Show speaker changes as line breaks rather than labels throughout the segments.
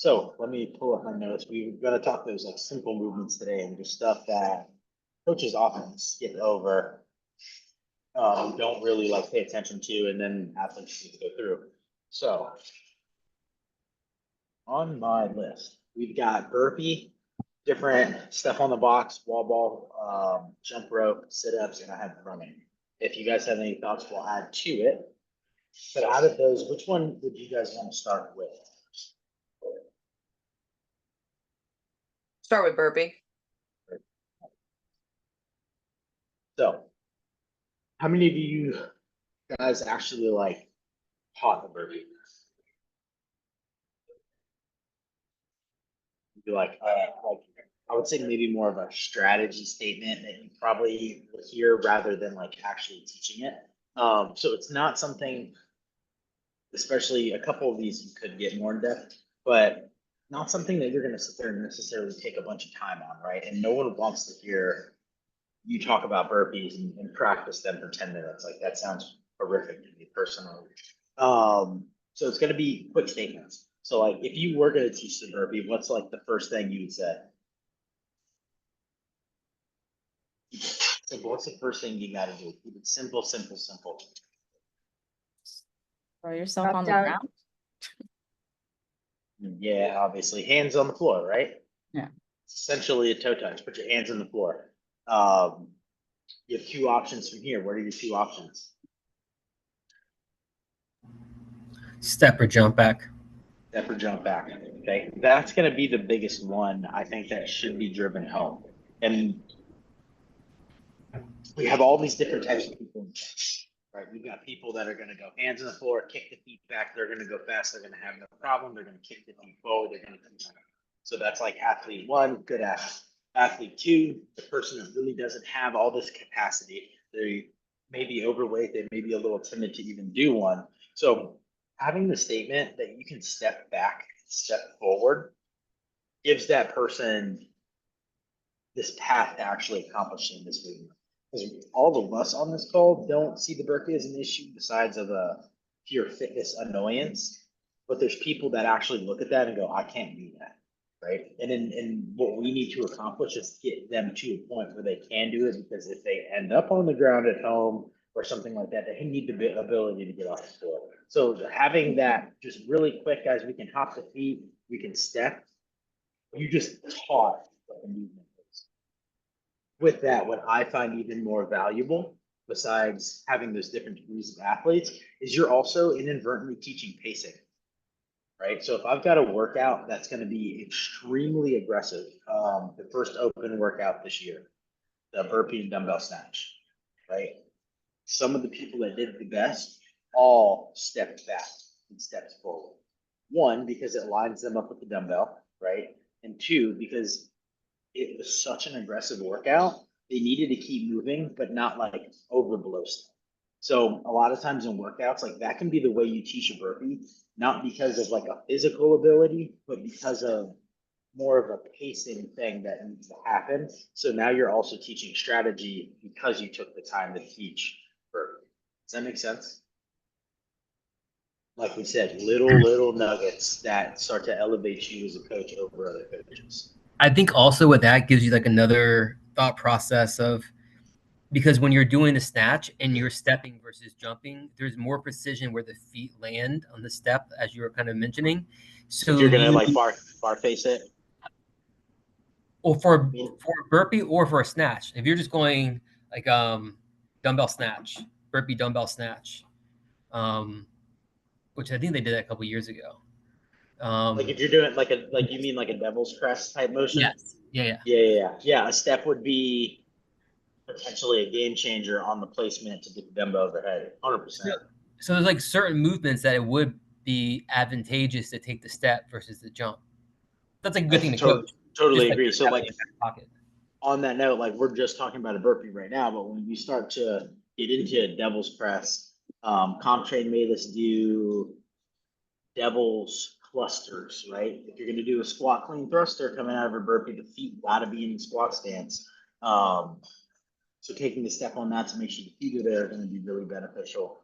So let me pull up my notes. We're gonna talk those like simple movements today and just stuff that coaches often skip over. Don't really like pay attention to, and then athletes need to go through. So on my list, we've got burpee, different stuff on the box, wall ball, jump rope, sit-ups, and I have running. If you guys have any thoughts, we'll add to it. But out of those, which one would you guys want to start with?
Start with burpee.
So, how many of you guys actually like taught the burpee? Be like I would say maybe more of a strategy statement that you probably will hear rather than like actually teaching it. So it's not something, especially a couple of these you could get more in depth, but not something that you're going to sit there and necessarily take a bunch of time on, right? And no one wants to hear you talk about burpees and practice them for 10 minutes. Like that sounds horrific to me personally. So it's going to be quick statements. So like if you were going to teach the burpee, what's like the first thing you would say? Simple. What's the first thing you got to do? Keep it simple, simple, simple.
Throw yourself
Drop
on the
down.
ground.
Yeah, obviously hands on the floor, right?
Yeah.
It's essentially a toe touch. Put your hands on the floor. You have two options from here. What are your two options?
Step or jump back.
Step or jump back. Okay, that's going to be the biggest one. I think that should be driven home. And we have all these different types of people, right? We've got people that are going to go hands on the floor, kick the feet back. They're going to go fast. They're going to have no problem. They're going to kick the feet forward. They're going to. So that's like athlete one, good athlete. Athlete two, the person that really doesn't have all this capacity. They may be overweight. They may be a little timid to even do one. So having the statement that you can step back, step forward, gives that person this path to actually accomplishing this movement. Because all of us on this call don't see the burpee as an issue besides of a pure fitness annoyance. But there's people that actually look at that and go, I can't do that. Right. And what we need to accomplish is get them to a point where they can do it, because if they end up on the ground at home or something like that, they need the ability to get off the floor. So having that just really quick, guys, we can hop the feet, we can step. You just taught what the movement is. With that, what I find even more valuable, besides having those different degrees of athletes, is you're also inadvertently teaching pacing. Right. So if I've got a workout that's going to be extremely aggressive, the first open workout this year, the burpee and dumbbell snatch, right? Some of the people that did the best all stepped back and stepped forward. One, because it lines them up with the dumbbell, right? And two, because it was such an aggressive workout, they needed to keep moving, but not like overblow stuff. So a lot of times in workouts, like that can be the way you teach a burpee, not because of like a physical ability, but because of more of a pacing thing that needs to happen. So now you're also teaching strategy because you took the time to teach burpee. Does that make sense? Like we said, little nuggets that start to elevate you as a coach over other coaches.
I think also with that gives you like another thought process of, because when you're doing the snatch and you're stepping versus jumping, there's more precision where the feet land on the step, as you were kind of mentioning. So
if you're gonna like bar face it,
or for a burpee or for a snatch, if you're just going like dumbbell snatch, burpee dumbbell snatch, which I think they did that a couple years ago.
like if you're doing like you mean like a devil's crest type motion?
Yes.
Yeah. A step would be potentially a game changer on the placement to get the dumbbell overhead. 100%.
So there's like certain movements that it would be advantageous to take the step versus the jump. That's a good thing to coach.
Totally agree. So like
pocket.
On that note, like we're just talking about a burpee right now, but when you start to get into a devil's press, CompTrain made us do devil's clusters, right? If you're going to do a squat clean thruster coming out of a burpee, the feet got to be in the squat stance. So taking the step on that to make sure the feet are there are going to be really beneficial.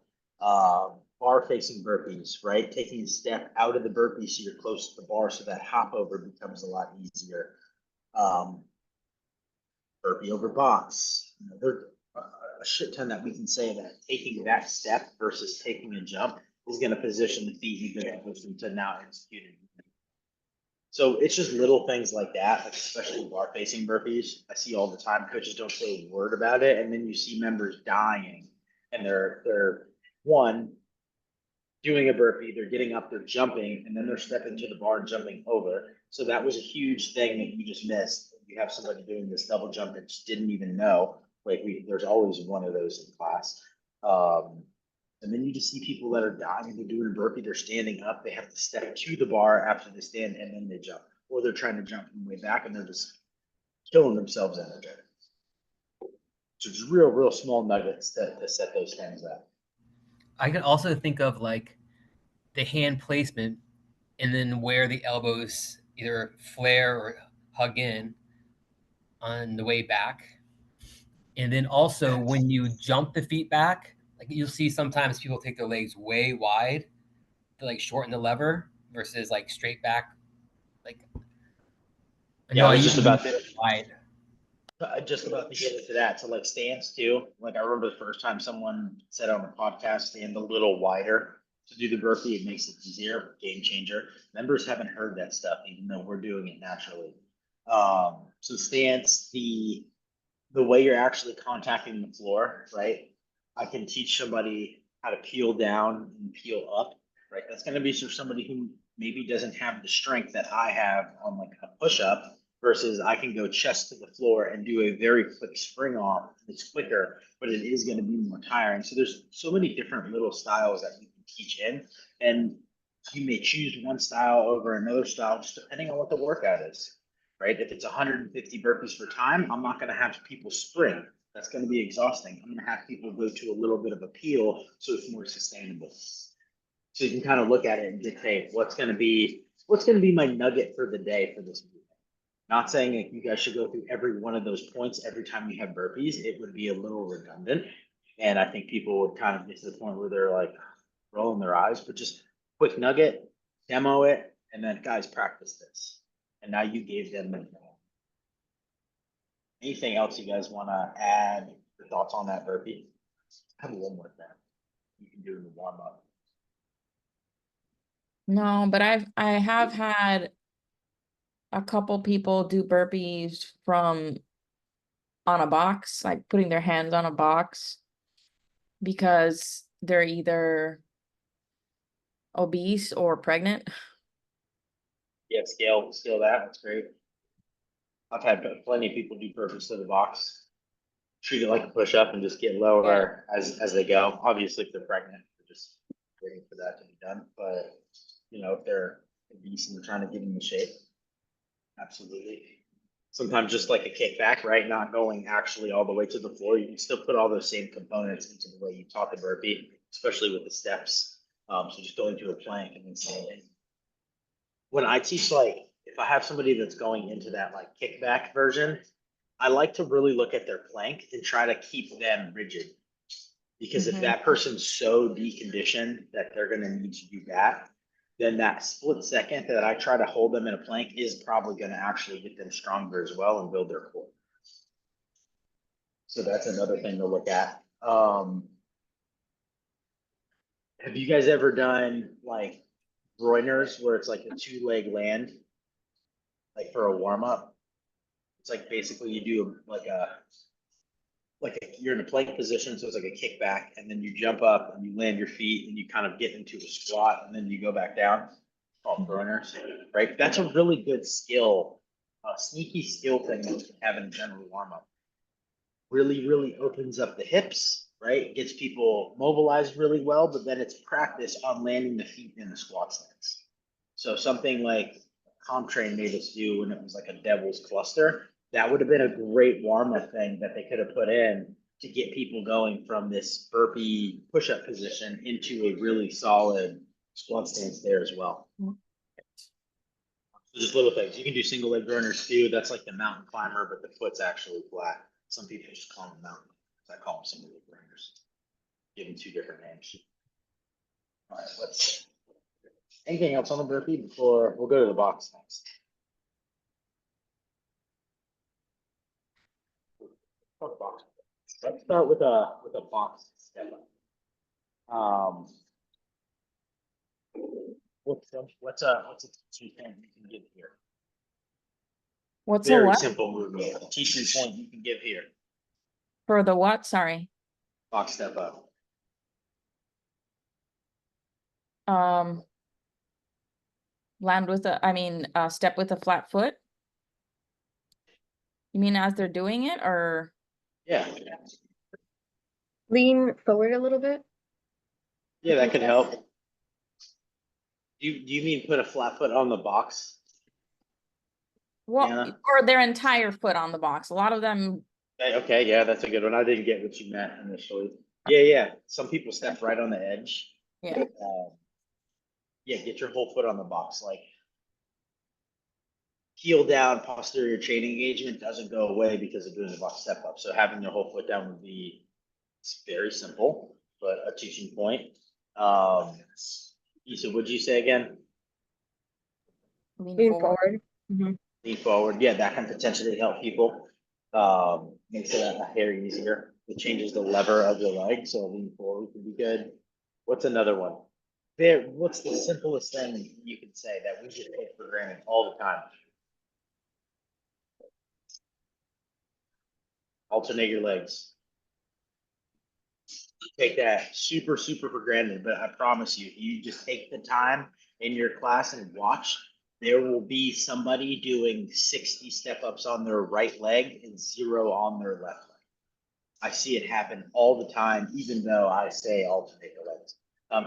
bar facing burpees, right? Taking a step out of the burpee so you're close to the bar, so that hop over becomes a lot easier. Burpee over box. You know, there a shit ton that we can say that taking that step versus taking a jump is going to position the feet in a good position to now execute it. So it's just little things like that, like especially bar facing burpees. I see all the time. Coaches don't say a word about it, and then you see members dying, and they're one doing a burpee, they're getting up, they're jumping, and then they're stepping to the bar and jumping over. So that was a huge thing that you just missed. You have somebody doing this double jump that just didn't even know. Like there's always one of those in class. And then you just see people that are dying, they're doing a burpee, they're standing up, they have to step to the bar after they stand, and then they jump. Or they're trying to jump from way back and they're just killing themselves energetic. So it's real small nuggets to set those things up.
I can also think of like the hand placement and then where the elbows either flare or hug in on the way back. And then also when you jump the feet back, like you'll see sometimes people take their legs way wide to like shorten the lever versus like straight back. Like
Yeah, I was
used
just
to
about
be
to
wide.
just about to get into that. So like stance too. Like I remember the first time someone said on the podcast, stand a little wider to do the burpee. It makes it easier. Game changer. Members haven't heard that stuff, even though we're doing it naturally. So stance, the way you're actually contacting the floor, right? I can teach somebody how to peel down and peel up, right? That's going to be for somebody who maybe doesn't have the strength that I have on like a push up versus I can go chest to the floor and do a very quick spring off. It's quicker, but it is going to be more tiring. So there's so many different little styles that we can teach in, and you may choose one style over another style just depending on what the workout is, right? If it's 150 burpees for time, I'm not going to have people sprint. That's going to be exhausting. I'm going to have people go to a little bit of a peel so it's more sustainable. So you can kind of look at it and dictate what's going to be my nugget for the day for this movement. Not saying that you guys should go through every one of those points every time you have burpees. It would be a little redundant. And I think people would kind of get to the point where they're like rolling their eyes, but just quick nugget, demo it, and then guys practice this. And now you gave them the anything else you guys want to add your thoughts on that burpee? I have one more thing you can do in the warm up.
No, but I have had a couple people do burpees from on a box, like putting their hands on a box because they're either obese or pregnant.
Yeah, scale that. That's great. I've had plenty of people do burpees to the box, treat it like a push up, and just get lower as they go. Obviously, if they're pregnant, they're just waiting for that to be done. But you know, if they're obese and they're trying to get in the shape, absolutely. Sometimes just like a kickback, right? Not going actually all the way to the floor. You can still put all those same components into the way you taught the burpee, especially with the steps. So just going to a plank and then saying, when I teach, like if I have somebody that's going into that like kickback version, I like to really look at their plank and try to keep them rigid. Because if that person's so deconditioned that they're going to need to do that, then that split second that I try to hold them in a plank is probably going to actually get them stronger as well and build their core. So that's another thing to look at. Have you guys ever done like groiners where it's like a 2-leg land, like for a warm up? It's like basically you do you're in a plank position, so it's like a kickback, and then you jump up and you land your feet and you kind of get into a squat and then you go back down. Called groiners, right? That's a really good skill, a sneaky skill thing that you can have in a general warm up. Really opens up the hips, right? Gets people mobilized really well, but then it's practice on landing the feet in the squat stance. So something like CompTrain made us do when it was like a devil's cluster, that would have been a great warm-up thing that they could have put in to get people going from this burpee push-up position into a really solid squat stance there as well. So just little things. You can do single leg groiners too. That's like the mountain climber, but the foot's actually flat. Some people just call them mountain. I call them single leg groiners. Give them 2 different names. All right, let's. Anything else on the burpee before we'll go to the box next? Talk box. Let's start with a box step up. What's a teaching point you can give here?
What's a
Very
what?
simple movement. A teaching point you can give here.
For the what? Sorry.
Box step up.
Land with a, I mean, step with a flat foot. You mean as they're doing it, or?
Yeah,
Lean forward a little bit.
yeah, that could help. Do you mean put a flat foot on the box?
Well,
Yeah.
or their entire foot on the box. A lot of them,
Okay, yeah, that's a good one. I didn't get what you meant initially. Yeah. Some people step right on the edge.
yeah.
Yeah, get your whole foot on the box, like heel down, posterior chain engagement doesn't go away because of doing the box step up. So having your whole foot down would be, it's very simple, but a teaching point. Issa, what'd you say again?
Lean forward. Mhm.
Lean forward. Yeah, that can potentially help people. Makes it a hair easier. It changes the lever of your leg, so lean forward can be good. What's another one? What's the simplest thing you can say that we just take for granted all the time? Alternate your legs. Take that super for granted, but I promise you, you just take the time in your class and watch. There will be somebody doing 60 step ups on their right leg and 0 on their left leg. I see it happen all the time, even though I say alternate the legs.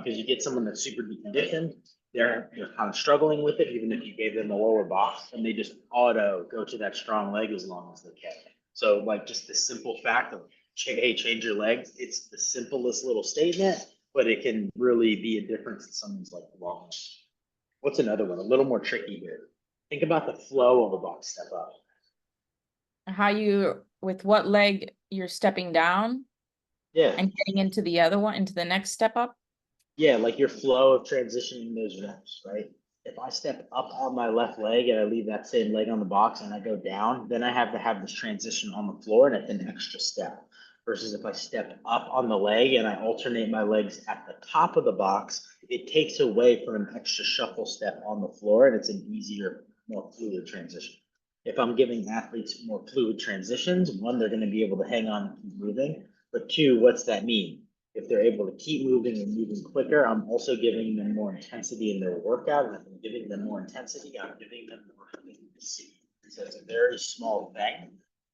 Because you get someone that's super deconditioned, they're kind of struggling with it, even if you gave them a lower box, and they just auto go to that strong leg as long as they can. So, like, just the simple fact of, hey, change your legs, it's the simplest little statement, but it can really be a difference in someone's like long. What's another one? A little more tricky here. Think about the flow of a box step up.
How you, with what leg you're stepping down
Yeah.
and getting into the other one, into the next step up.
Yeah, like your flow of transitioning those reps, right? If I step up on my left leg and I leave that same leg on the box and I go down, then I have to have this transition on the floor and it's an extra step. Versus if I step up on the leg and I alternate my legs at the top of the box, it takes away from an extra shuffle step on the floor and it's an easier, more fluid transition. If I'm giving athletes more fluid transitions, one, they're going to be able to hang on and keep moving. But two, what's that mean? If they're able to keep moving and moving quicker, I'm also giving them more intensity in their workout. And if I'm giving them more intensity, I'm giving them more efficiency. So it's a very small thing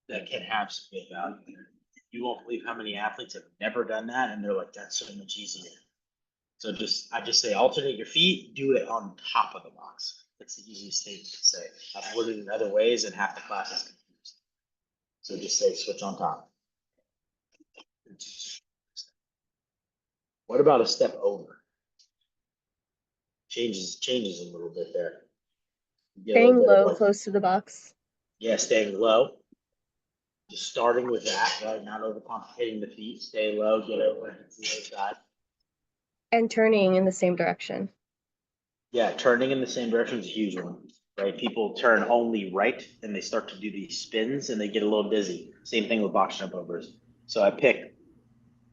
that can have some good value there. You won't believe how many athletes have never done that, and they're like, "That's so much easier." So I just say alternate your feet, do it on top of the box. That's the easiest thing to say. I've worded it in other ways, and half the class is confused. So just say switch on top. What about a step over? Changes a little bit there. You get a
Staying
little bit of
low,
like-
close to the box.
Yeah, staying low. Just starting with that, right? Not overcomplicating the feet. Stay low, get over to the other side.
And turning in the same direction.
Yeah, turning in the same direction is a huge one, right? People turn only right and they start to do these spins and they get a little dizzy. Same thing with box jump overs. So I pick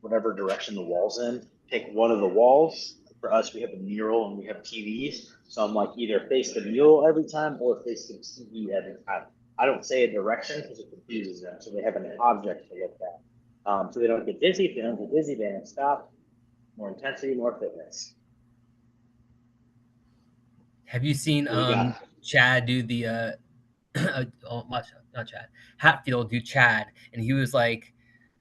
whatever direction the wall's in, pick one of the walls. For us, we have a mural and we have TVs. So I'm like either face the mural every time or face the TV every time. I don't say a direction because it confuses them. So they have an object to look at. So they don't get dizzy. If they don't get dizzy, they don't stop. More intensity, more fitness.
Have you seen
What do you got?
Chad do the not Chad, Hatfield do Chad, and he was like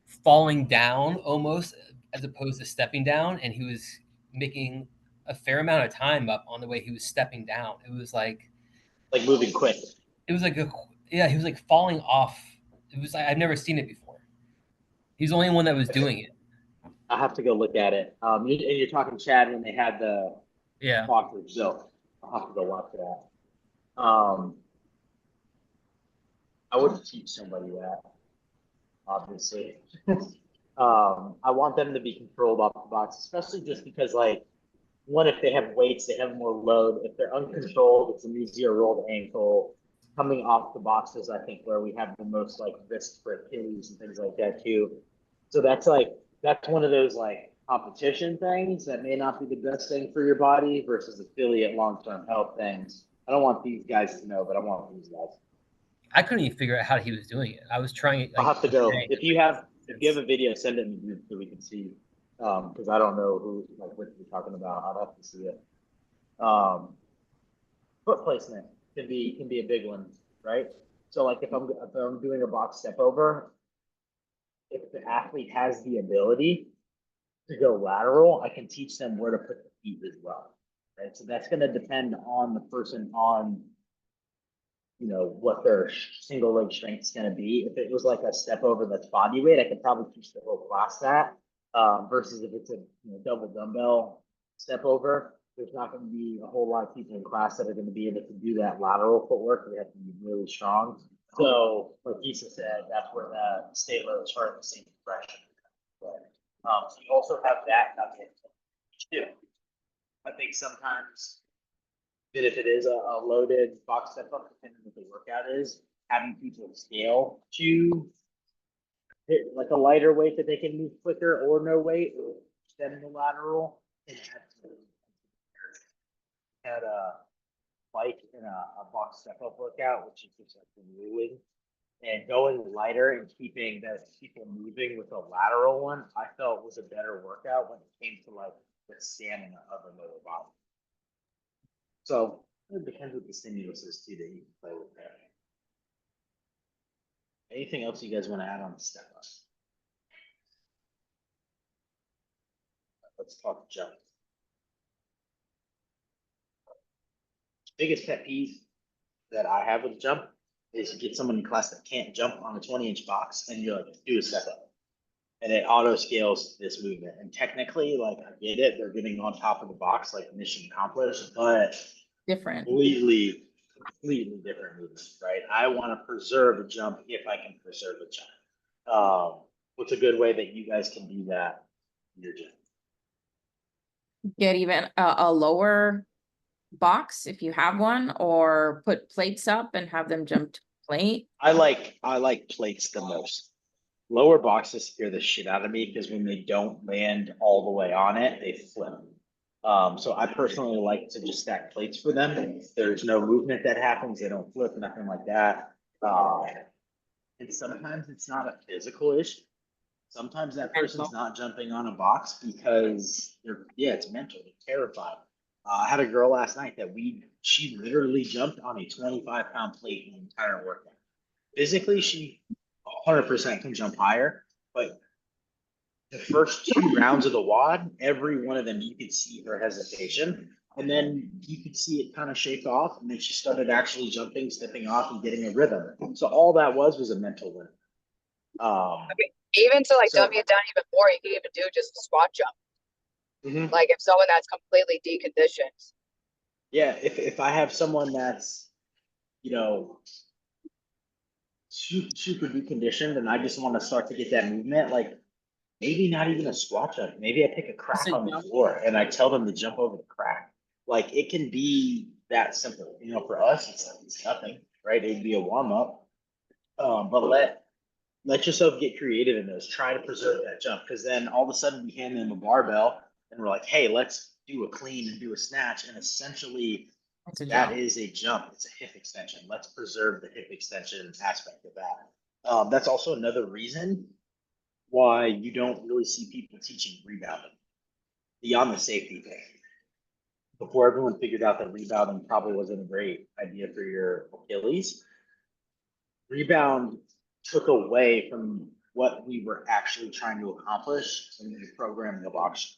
falling down almost as opposed to stepping down, and he was making a fair amount of time up on the way he was stepping down. It was like
Moving quick.
he was like falling off. It was like I've never seen it before. He's the only one that was doing it.
I'll have to go look at it. And you're talking Chad when they had the
Yeah.
walkthrough, so I'll have to go watch that. I wouldn't teach somebody that, obviously. I want them to be controlled off the box, especially just because, like, one, if they have weights, they have more load. If they're uncontrolled, it's an easier roll to ankle. Coming off the boxes, I think where we have the most like risk for Achilles and things like that too. So that's one of those like competition things that may not be the best thing for your body versus affiliate long-term health things. I don't want these guys to know, but I want these guys.
I couldn't even figure out how he was doing it. I was trying it
I'll
like
have to go.
today.
If you have a video, send it in the group so we can see. Because I don't know who like what you're talking about. I'd have to see it. Foot placement can be a big one, right? So like if I'm doing a box step over, if the athlete has the ability to go lateral, I can teach them where to put the feet as well, right? So that's going to depend on the person on, you know, what their single leg strength is going to be. If it was like a step over that's body weight, I could probably teach the whole class that. Versus if it's a double dumbbell step over, there's not going to be a whole lot of people in class that are going to be able to do that lateral footwork. They have to be really strong. So, like Lisa said, that's where the stay low is hard the same progression. So you also have that too. I think sometimes, even if it is a loaded box step up, depending on what the workout is, having people scale to hit like a lighter weight that they can move quicker or no weight or extend the lateral. And had a bike in a box step up workout, which is just like renewing and going lighter and keeping the people moving with a lateral one, I felt was a better workout when it came to like the stamina of the lower body. So it depends what the stimulus is too that you can play with that. Anything else you guys want to add on the step up? Let's talk jump. Biggest pet peeve that I have with jump is you get someone in class that can't jump on a 20-inch box and you're like, do a step up. And it auto scales this movement. And technically, like I get it, they're getting on top of the box, like mission accomplished, but
Different.
completely different movement, right? I want to preserve a jump if I can preserve a jump. What's a good way that you guys can do that in your gym?
Get even a lower box if you have one, or put plates up and have them jump to plate.
I like plates the most. Lower boxes scare the shit out of me because when they don't land all the way on it, they flip. So I personally like to just stack plates for them. There's no movement that happens. They don't flip, nothing like that. And sometimes it's not a physical issue. Sometimes that person's not jumping on a box because it's mental. They're terrified. I had a girl last night that she literally jumped on a 25-pound plate the entire workout. Physically, she 100% can jump higher, but the first 2 rounds of the WOD, every one of them, you could see her hesitation. And then you could see it kind of shake off. And then she started actually jumping, stepping off and getting a rhythm. So all that was a mental win.
Even to like
So-
dummy it down even more, you can even do just a squat jump.
Mhm.
Like if someone that's completely deconditioned.
Yeah, if I have someone that's, super deconditioned and I just want to start to get that movement, like maybe not even a squat jump. Maybe I pick a crack on the floor and I tell them to jump over the crack. Like it can be that simple. For us, it's nothing, right? It'd be a warm up. But let yourself get creative in those. Try to preserve that jump because then all of a sudden we hand them a barbell and we're like, hey, let's do a clean and do a snatch. And essentially
That's a
that
jump.
is a jump. It's a hip extension. Let's preserve the hip extension aspect of that. That's also another reason why you don't really see people teaching rebounding beyond the safety thing. Before everyone figured out that rebounding probably wasn't a great idea for your Achilles, rebound took away from what we were actually trying to accomplish when we were programming the box.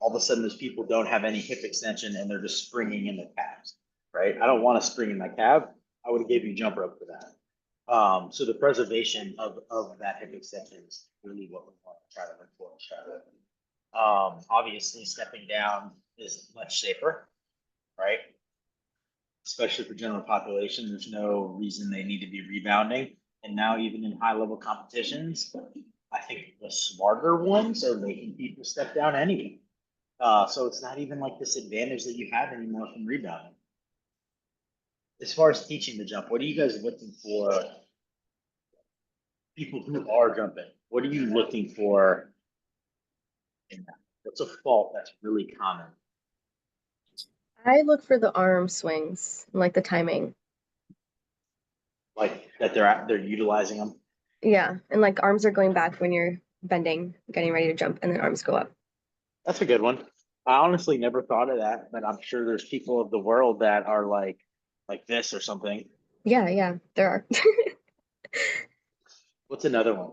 All of a sudden, those people don't have any hip extension and they're just springing in the calves, right? I don't want to spring in my calf. I would have gave you a jump rope for that. So the preservation of that hip extension is really what we want to try to look for. Obviously, stepping down is much safer, right? Especially for general population, there's no reason they need to be rebounding. And now even in high level competitions, I think the smarter ones are making people step down anyway. So it's not even like this advantage that you have anymore from rebounding. As far as teaching the jump, what are you guys looking for? People who are jumping, what are you looking for in that? What's a fault that's really common?
I look for the arm swings, and, like the timing.
Like that they're utilizing them?
Yeah, and like arms are going back when you're bending, getting ready to jump, and then arms go up.
That's a good one. I honestly never thought of that, but I'm sure there's people of the world that are like this or something.
Yeah, there are.
What's another one?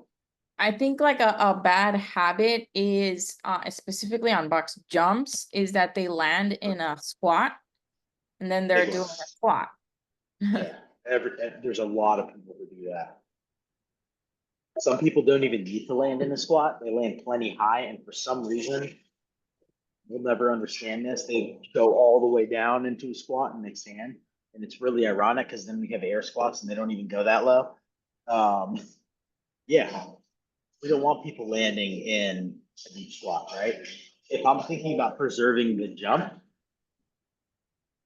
I think like a bad habit is specifically on box jumps is that they land in a squat and then they're
Big
doing
one.
a squat.
Yeah, there's a lot of people who do that. Some people don't even need to land in a squat. They land plenty high, and for some reason, we'll never understand this. They go all the way down into a squat and they stand. And it's really ironic because then we have air squats and they don't even go that low. Yeah, we don't want people landing in a deep squat, right? If I'm thinking about preserving the jump,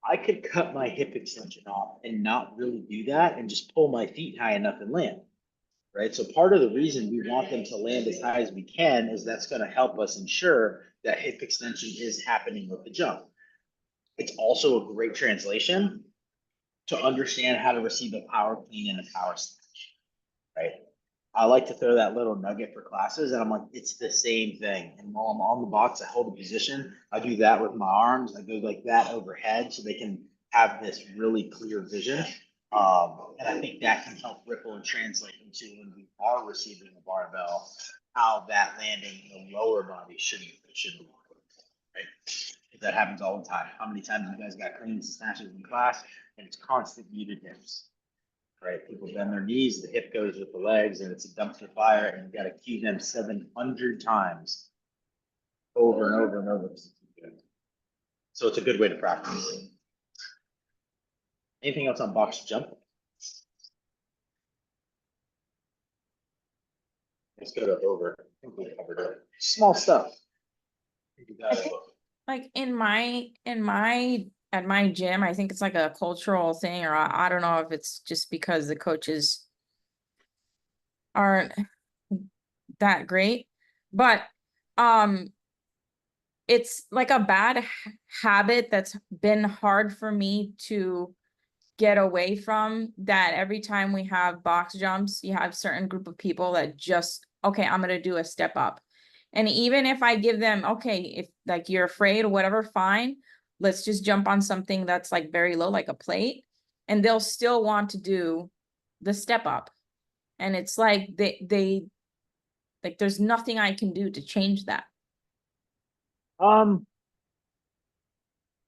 I could cut my hip extension off and not really do that and just pull my feet high enough and land. Right. So part of the reason we want them to land as high as we can is that's going to help us ensure that hip extension is happening with the jump. It's also a great translation to understand how to receive a power clean and a power snatch. Right. I like to throw that little nugget for classes and I'm like, it's the same thing. And while I'm on the box, I hold a position. I do that with my arms. I go like that overhead so they can have this really clear vision. And I think that can help ripple and translate into when we are receiving a barbell, how that landing in the lower body should be, right? That happens all the time. How many times you guys got cleans and snatches in class and it's constant muted hips, right? People bend their knees, the hip goes with the legs and it's a dumpster fire and you got to cue them 700 times over and over and over. So it's a good way to practice. Anything else on box jump? Let's go to over. I think we covered it. Small stuff.
Like at my gym, I think it's like a cultural thing, or I don't know if it's just because the coaches aren't that great, but it's like a bad habit that's been hard for me to get away from, that every time we have box jumps, you have certain group of people that just, okay, I'm gonna do a step up. And even if I give them, okay, if like you're afraid or whatever, fine, let's just jump on something that's like very low, like a plate, and they'll still want to do the step up. And it's like they like there's nothing I can do to change that.
I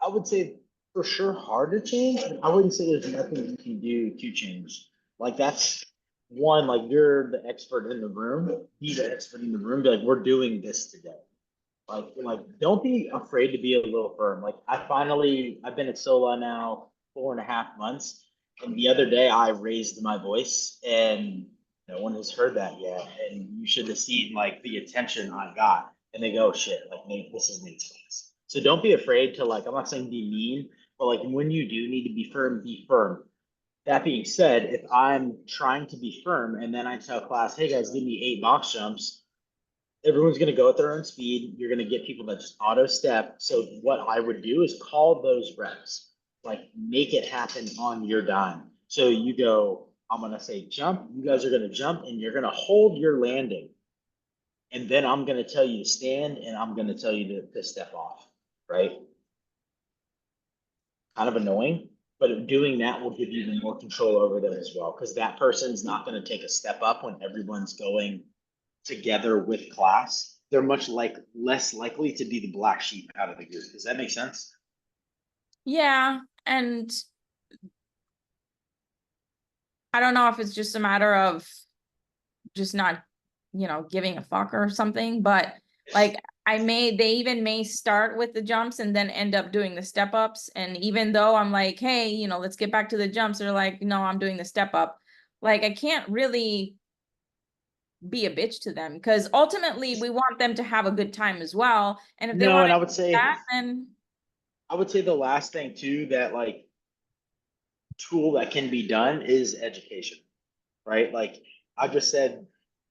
would say for sure hard to change. But I wouldn't say there's nothing you can do to change. Like that's one, like you're the expert in the room, be the expert in the room, be like, we're doing this today. Like don't be afraid to be a little firm. Like I've been at SOLA now 4.5 months. And the other day I raised my voice and no one has heard that yet. And you should have seen like the attention I got. And they go, shit, like Nate, this is Nate's class. So don't be afraid to like, I'm not saying be mean, but like when you do need to be firm, be firm. That being said, if I'm trying to be firm and then I tell class, hey guys, give me 8 box jumps, everyone's going to go at their own speed. You're going to get people that just auto step. So what I would do is call those reps, like make it happen on your dime. So you go, I'm going to say jump. You guys are going to jump and you're going to hold your landing. And then I'm going to tell you to stand and I'm going to tell you to step off, right? Kind of annoying, but doing that will give you the more control over them as well. Because that person's not going to take a step up when everyone's going together with class. They're much less likely to be the black sheep out of the group. Does that make sense?
Yeah, and I don't know if it's just a matter of just not, giving a fuck or something, but like they even may start with the jumps and then end up doing the step ups. And even though I'm like, hey, let's get back to the jumps, they're like, no, I'm doing the step up. Like I can't really be a bitch to them, because ultimately we want them to have a good time as well. And if they
No,
want
and I
to
would
do
say,
that, then
the last thing too, that like tool that can be done is education, right? Like I just said,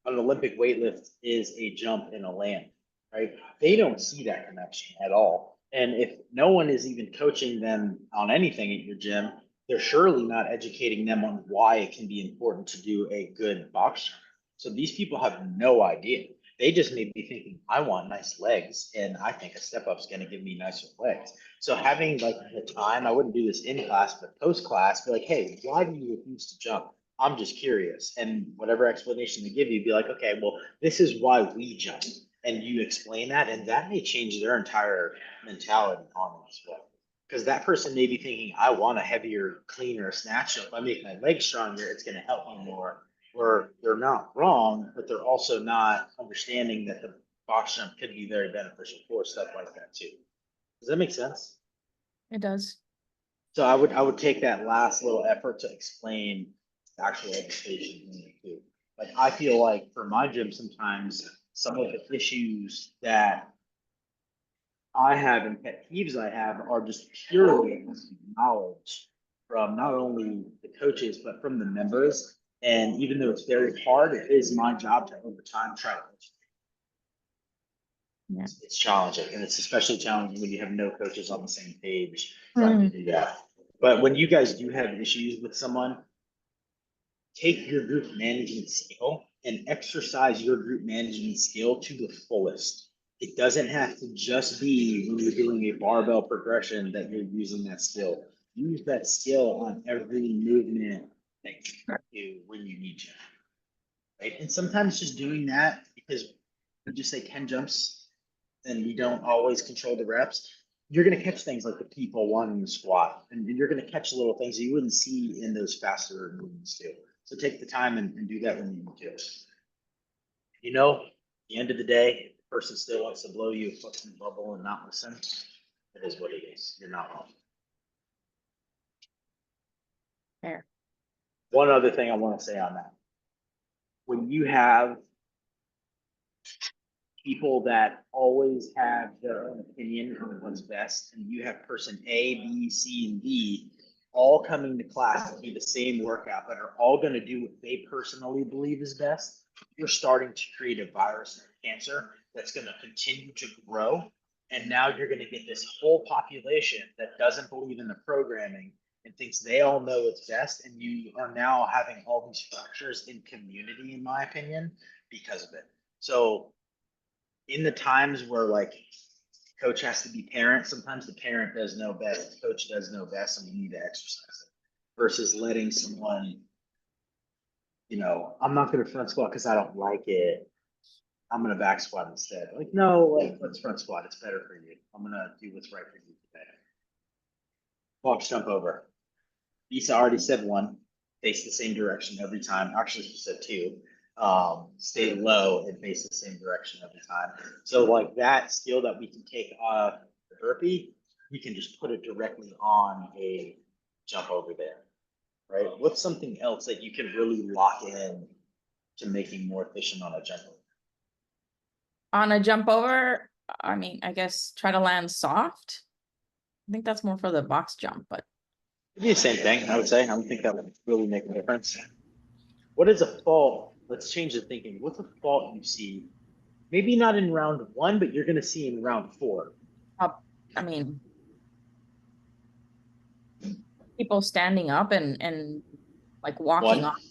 an Olympic weightlift is a jump and a land, right? They don't see that connection at all. And if no one is even coaching them on anything at your gym, they're surely not educating them on why it can be important to do a good box jump. So these people have no idea. They just may be thinking, I want nice legs, and I think a step up is going to give me nicer legs. So having like the time, I wouldn't do this in class, but post class, be like, hey, why do you refuse to jump? I'm just curious. And whatever explanation they give you, be like, okay, well, this is why we jump. And you explain that, and that may change their entire mentality on it as well. Because that person may be thinking, I want a heavier, cleaner snatch. So if I make my legs stronger, it's going to help me more. Or they're not wrong, but they're also not understanding that the box jump could be very beneficial for stuff like that too. Does that make sense?
it does.
So I would take that last little effort to explain actual education in it too. Like I feel like for my gym sometimes some of the issues that I have and pet peeves I have are just purely knowledge from not only the coaches but from the members. And even though it's very hard, it is my job to over time try to.
Yeah.
It's challenging, and it's especially challenging when you have no coaches on the same page trying to do that. But when you guys do have issues with someone, take your group management skill and exercise your group management skill to the fullest. It doesn't have to just be when you're doing a barbell progression that you're using that skill. Use that skill on every movement that you do when you need to. Right? And sometimes just doing that, because we just say 10 jumps and we don't always control the reps, you're going to catch things like the people one in the squat, and you're going to catch little things that you wouldn't see in those faster movements too. So take the time and do that when you need to. You know, at the end of the day, if the person still wants to blow you a fucking bubble and not listen, it is what it is. You're not wrong.
Fair.
One other thing I want to say on that. When you have people that always have their own opinion on what's best, and you have person A, B, C, and D all coming to class to do the same workout, but are all going to do what they personally believe is best, you're starting to create a virus and cancer that's going to continue to grow. And now you're going to get this whole population that doesn't believe in the programming and thinks they all know what's best. And you are now having all these fractures in community, in my opinion, because of it. So in the times where like coach has to be parent, sometimes the parent does know best, the coach does know best, and we need to exercise it versus letting someone, I'm not going to front squat because I don't like it. I'm going to back squat instead. Like, no, like, let's front squat. It's better for you. I'm going to do what's right for you today. Box jump over. Lisa already said one, face the same direction every time. Actually, she said two. Stay low and face the same direction every time. So like that skill that we can take off the burpee, we can just put it directly on a jump over there, right? What's something else that you can really lock in to making more efficient on a jump over?
On a jump over, I mean, I guess try to land soft. I think that's more for the box jump, but
It'd be the same thing, I would say. I don't think that would really make a difference. What is a fault? Let's change the thinking. What's a fault you see? Maybe not in round one, but you're going to see in round 4.
I mean, people standing up and like walking
One,
off.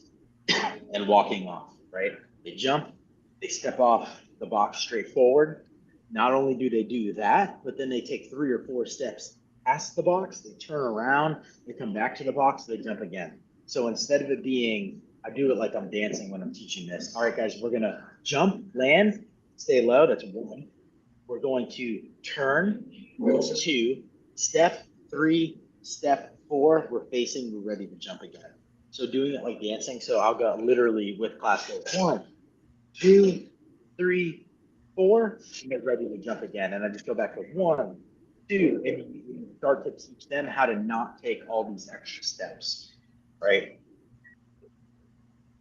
and walking off, right? They jump, they step off the box straight forward. Not only do they do that, but then they take 3 or 4 steps past the box, they turn around, they come back to the box, they jump again. So instead of it being, I do it like I'm dancing when I'm teaching this. All right, guys, we're gonna jump, land, stay low. That's 1. We're going to turn, that's 2, step 3, step 4. We're facing, we're ready to jump again. So doing it like dancing. So I'll go literally with class go 1, 2, 3, 4, and get ready to jump again. And I just go back to 1, 2, and you start to teach them how to not take all these extra steps, right?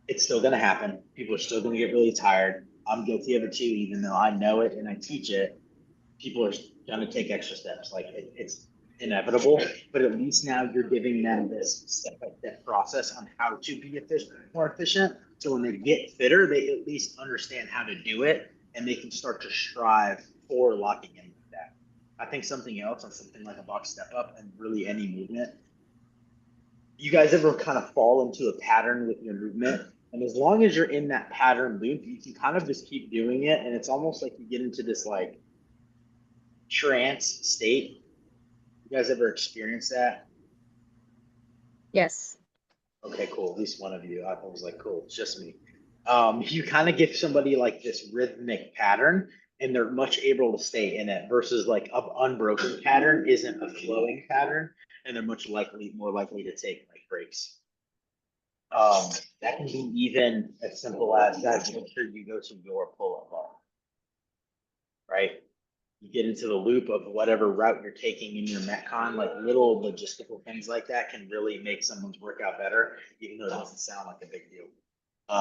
It's still gonna happen. People are still gonna get really tired. I'm guilty of it too, even though I know it and I teach it. People are gonna take extra steps. Like it's inevitable, but at least now you're giving them this step-by-step process on how to be more efficient. So when they get fitter, they at least understand how to do it and they can start to strive for locking in with that. I think something else on something like a box step up and really any movement, you guys ever kind of fall into a pattern with your movement? And as long as you're in that pattern loop, you can kind of just keep doing it. And it's almost like you get into this like trance state. You guys ever experienced that?
Yes.
Okay, cool. At least one of you. I was like, cool, it's just me. You kind of give somebody like this rhythmic pattern and they're much able to stay in it versus like an unbroken pattern isn't a flowing pattern and they're more likely to take like breaks. That can be even as simple as guys, make sure you go to your pull-up bar. Right? You get into the loop of whatever route you're taking in your Metcon, like little logistical things like that can really make someone's workout better, even though it doesn't sound like a big deal.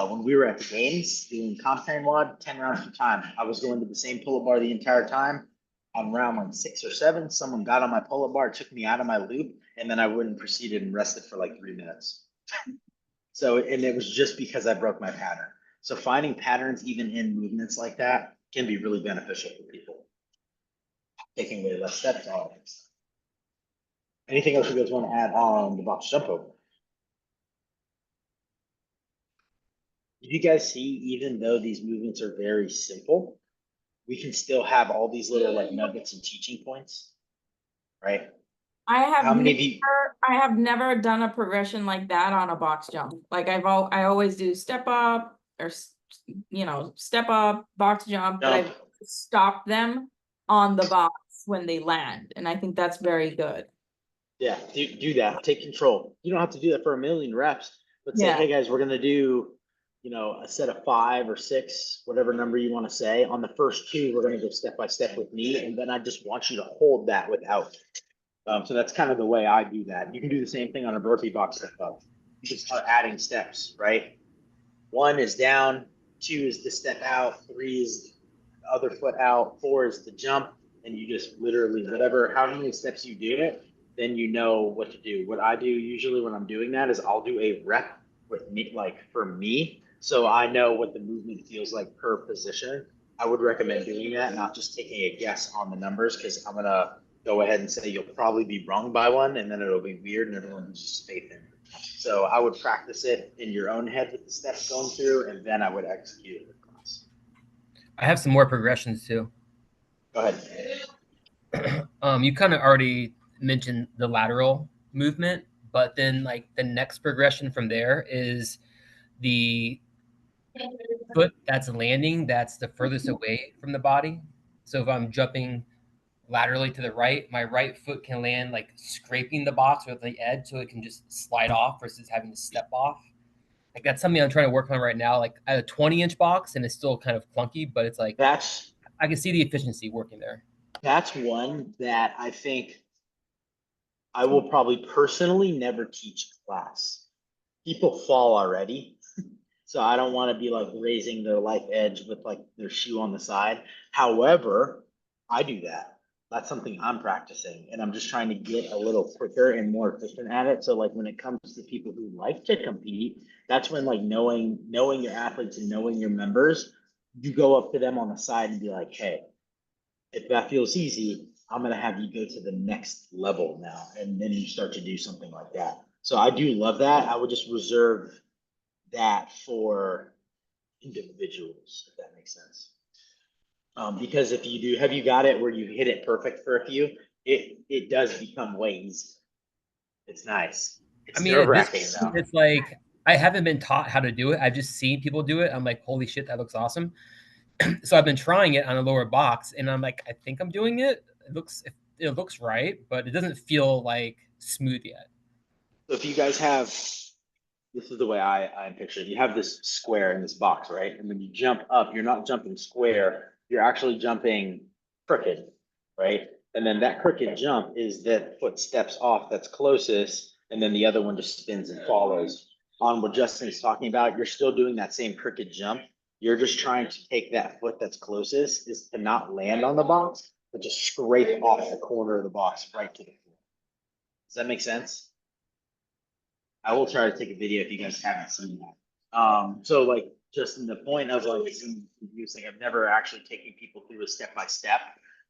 When we were at the games doing comp train WOD, 10 rounds per time, I was going to the same pull-up bar the entire time. On round like 6 or 7, someone got on my pull-up bar, took me out of my loop, and then I went and proceeded and rested for like 3 minutes. So, and it was just because I broke my pattern. So finding patterns even in movements like that can be really beneficial for people. Taking away less steps on it. Anything else you guys want to add on the box jump over? Did you guys see, even though these movements are very simple, we can still have all these little like nuggets and teaching points, right?
I have
How many of you?
I have never done a progression like that on a box jump. Like I always do step up or step up, box jump, but I've stopped them on the box when they land, and I think that's very good.
Yeah, do that. Take control. You don't have to do that for a million reps, but say,
Yeah.
hey guys, we're gonna do, a set of 5 or 6, whatever number you want to say. On the first 2, we're gonna go step by step with me, and then I just want you to hold that without. So that's kind of the way I do that. You can do the same thing on a burpee box step up. You just start adding steps, right? 1 is down, 2 is the step out, 3 is the other foot out, 4 is the jump, and you just literally however many steps you do it, then you know what to do. What I do usually when I'm doing that is I'll do a rep with me, like for me, so I know what the movement feels like per position. I would recommend doing that, not just taking a guess on the numbers, because I'm gonna go ahead and say you'll probably be wrong by one, and then it'll be weird, and everyone loses faith in it. So I would practice it in your own head with the steps going through, and then I would execute it with class.
I have some more progressions too.
Go ahead.
You kind of already mentioned the lateral movement, but then like the next progression from there is the foot that's landing, that's the furthest away from the body. So if I'm jumping laterally to the right, my right foot can land like scraping the box with the edge so it can just slide off versus having to step off. Like that's something I'm trying to work on right now. Like I have a 20-inch box and it's still kind of clunky, but it's like I can see the efficiency working there.
That's one that I think I will probably personally never teach class. People fall already. So I don't want to be like raising their life edge with like their shoe on the side. However, I do that. That's something I'm practicing, and I'm just trying to get a little quicker and more efficient at it. So like when it comes to people who like to compete, that's when like knowing your athletes and knowing your members, you go up to them on the side and be like, hey, if that feels easy, I'm gonna have you go to the next level now, and then you start to do something like that. So I do love that. I would just reserve that for individuals, if that makes sense. Because if you do, have you got it where you hit it perfect for a few? It does become way easier. It's nice. It's nerve-wracking though.
It's like I haven't been taught how to do it. I've just seen people do it. I'm like, holy shit, that looks awesome. So I've been trying it on a lower box, and I'm like, I think I'm doing it. It looks right, but it doesn't feel like smooth yet.
So if you guys have, this is the way I picture it. You have this square in this box, right? And when you jump up, you're not jumping square. You're actually jumping crooked, right? And then that crooked jump is that foot steps off that's closest, and then the other one just spins and follows. on what Justin is talking about, you're still doing that same crooked jump. You're just trying to take that foot that's closest is to not land on the box, but just scrape off the corner of the box right to the floor. Does that make sense? I will try to take a video if you guys haven't seen that. So like just in the point of like using, I've never actually taken people through a step-by-step.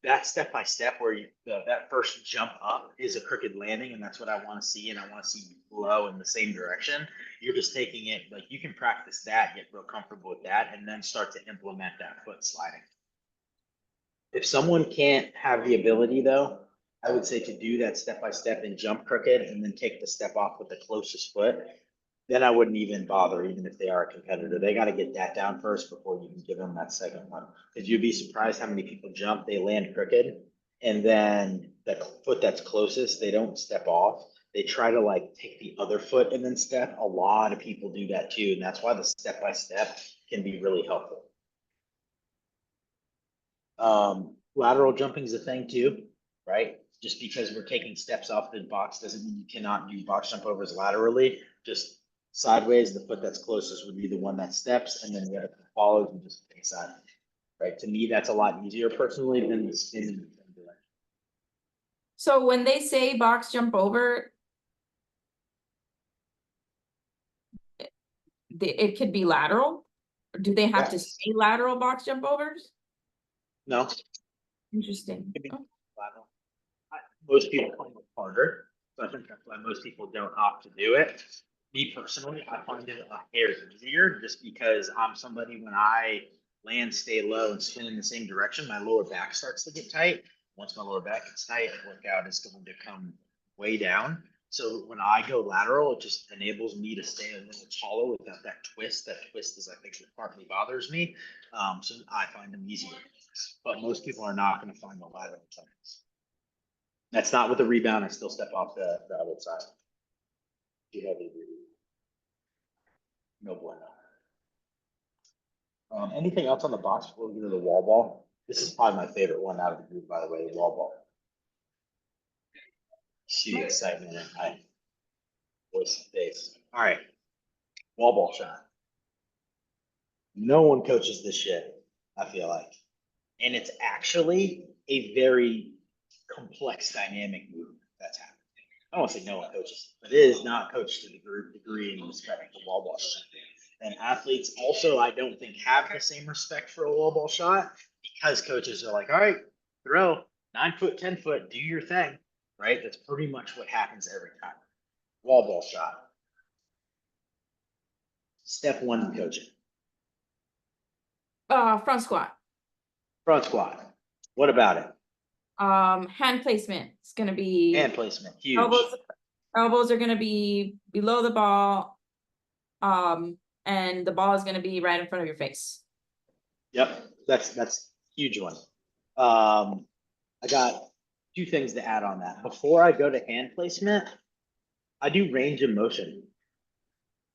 That step-by-step where you, that first jump up is a crooked landing, and that's what I want to see, and I want to see you flow in the same direction. You're just taking it, like you can practice that, get real comfortable with that, and then start to implement that foot sliding. If someone can't have the ability though, I would say to do that step-by-step and jump crooked and then take the step off with the closest foot, then I wouldn't even bother, even if they are a competitor. They got to get that down first before you can give them that second one. Because you'd be surprised how many people jump, they land crooked, and then the foot that's closest, they don't step off. They try to like take the other foot and then step. A lot of people do that too, and that's why the step-by-step can be really helpful. Lateral jumping is a thing too, right? Just because we're taking steps off the box doesn't mean you cannot do box jump overs laterally. Just sideways, the foot that's closest would be the one that steps, and then the other follows and just take side. Right? To me, that's a lot easier personally than the spin.
So when they say box jump over, it could be lateral? Or do they have to
Yes.
say lateral box jump overs?
No,
Interesting.
Could be.
Oh,
lateral. Most people find it harder, so I think that's why most people don't opt to do it. Me personally, I find it a hair easier just because I'm somebody when I land, stay low, and spin in the same direction, my lower back starts to get tight. Once my lower back gets tight, workout is going to come way down. So when I go lateral, it just enables me to stay a little taller without that twist. That twist is, I think, what partly bothers me. So I find them easier, but most people are not going to find the lateral times. That's not with the rebound. I still step off the other side. Do you have any? No bueno. Anything else on the box before we go to the wall ball? This is probably my favorite one out of the group, by the way, the wall ball. See the excitement in my voice and face. All right, wall ball shot. No one coaches this shit, I feel like. And it's actually a very complex dynamic move that's happening. I don't want to say no one coaches, but it is not coached to the degree and respect the wall ball shot. And athletes also, I don't think, have the same respect for a wall ball shot because coaches are like, all right, throw 9 foot, 10 foot, do your thing, right? That's pretty much what happens every time. Wall ball shot. Step one in coaching.
front squat.
Front squat. What about it?
Hand placement. It's gonna be
Hand placement, huge.
elbows are gonna be below the ball. And the ball is gonna be right in front of your face.
Yep, that's a huge one. I got 2 things to add on that. Before I go to hand placement, I do range of motion.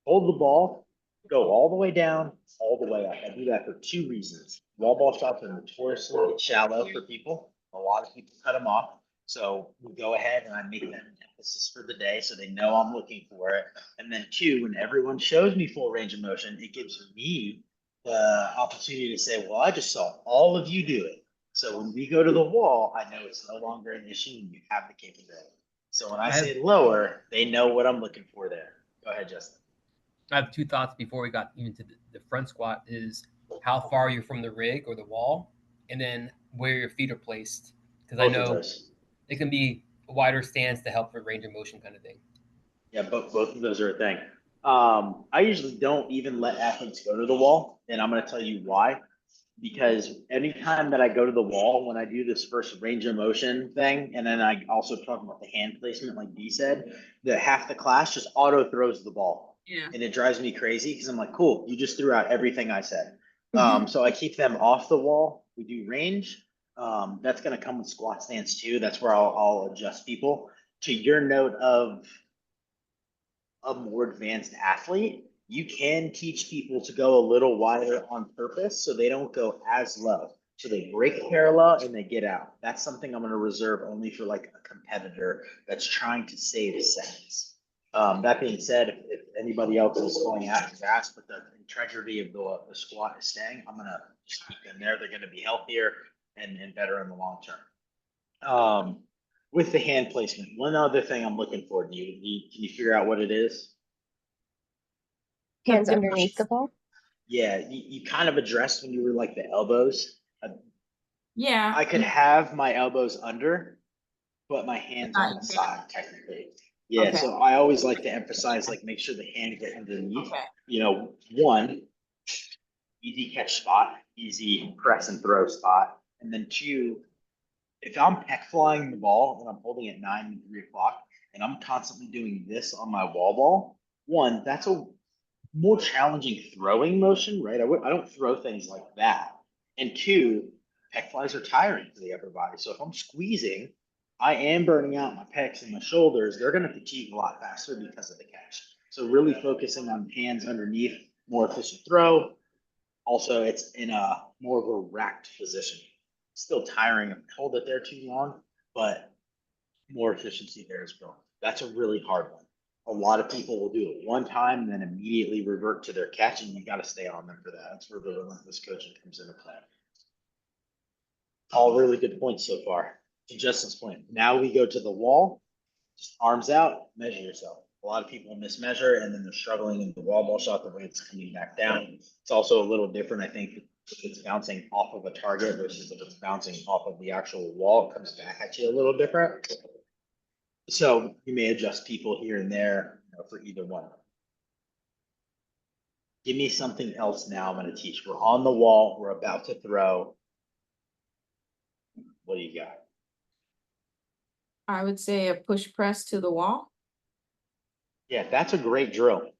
Hold the ball, go all the way down, all the way up. I do that for 2 reasons. Wall ball shots are notoriously shallow for people. A lot of people cut them off. So we go ahead and I make that an emphasis for the day so they know I'm looking for it. And then 2, when everyone shows me full range of motion, it gives me the opportunity to say, well, I just saw all of you do it. So when we go to the wall, I know it's no longer an issue and you have the capability. So when I say lower, they know what I'm looking for there. Go ahead, Justin.
I have 2 thoughts before we got even to the front squat is how far you're from the rig or the wall, and then where your feet are placed. Because I know it can be a wider stance to help for range of motion kind of thing.
Yeah, both of those are a thing. I usually don't even let athletes go to the wall, and I'm going to tell you why. Because anytime that I go to the wall, when I do this first range of motion thing, and then I also talk about the hand placement, like Dee said, that half the class just auto throws the ball.
Yeah.
And it drives me crazy because I'm like, cool, you just threw out everything I said. So I keep them off the wall. We do range. That's going to come with squat stance too. That's where I'll adjust people. To your note of a more advanced athlete, you can teach people to go a little wider on purpose so they don't go as low. So they break parallel and they get out. That's something I'm going to reserve only for like a competitor that's trying to save seconds. That being said, if anybody else is going out fast, but the integrity of the squat is staying, I'm gonna just keep them there. They're gonna be healthier and better in the long term. With the hand placement, one other thing I'm looking for, can you figure out what it is?
Hands underneath the ball.
Yeah, you kind of addressed when you were like the elbows.
Yeah.
I could have my elbows under, but my hands on the
Side.
side technically. Yeah,
Okay.
so I always like to emphasize, like, make sure the hand get underneath.
Okay.
You know, one, easy catch spot, easy press and throw spot. And then two, if I'm peck flying the ball and I'm holding it 9 and 3 o'clock and I'm constantly doing this on my wall ball, one, that's a more challenging throwing motion, right? I don't throw things like that. And two, pec flies are tiring for the upper body. So if I'm squeezing, I am burning out my pecs and my shoulders. They're going to fatigue a lot faster because of the catch. So really focusing on hands underneath, more efficient throw. Also, it's in a more of a racked position. Still tiring if I hold it there too long, but more efficiency there as well. That's a really hard one. A lot of people will do it one time and then immediately revert to their catch, and you got to stay on them for that. That's where the relentless coaching comes into play. All really good points so far. To Justin's point, now we go to the wall, just arms out, measure yourself. A lot of people mismeasure and then they're struggling in the wall ball shot the way it's coming back down. It's also a little different, I think, if it's bouncing off of a target versus if it's bouncing off of the actual wall, it comes back at you a little different. So you may adjust people here and there, for either one. Give me something else now I'm going to teach. We're on the wall. We're about to throw. What do you got?
I would say a push press to the wall.
Yeah, that's a great drill,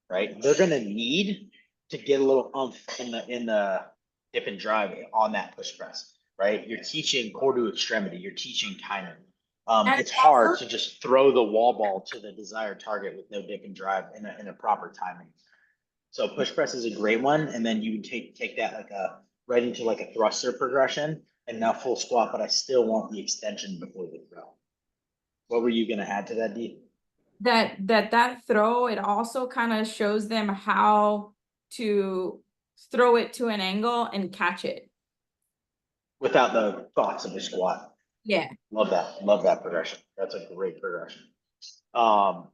right? They're going to need to get a little umph in the dip and drive on that push press, right? You're teaching core to extremity. You're teaching timing. It's hard to just throw the wall ball to the desired target with no dip and drive in a proper timing. So push press is a great one, and then you would take that like right into like a thruster progression, and now full squat. But I still want the extension before the throw. What were you going to add to that, D?
That throw, it also kind of shows them how to throw it to an angle and catch it.
Without the thoughts of the squat.
Yeah.
Love that. Love that progression. That's a great progression. Wall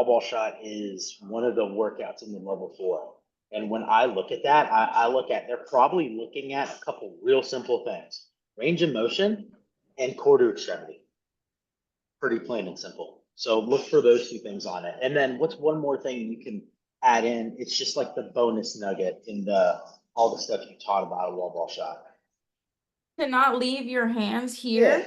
ball shot is one of the workouts in the level 4. And when I look at that, I look at, they're probably looking at a couple real simple things. Range of motion and core to extremity. Pretty plain and simple. So look for those two things on it. And then what's one more thing you can add in? It's just like the bonus nugget in all the stuff you taught about a wall ball shot.
To not leave your hands here.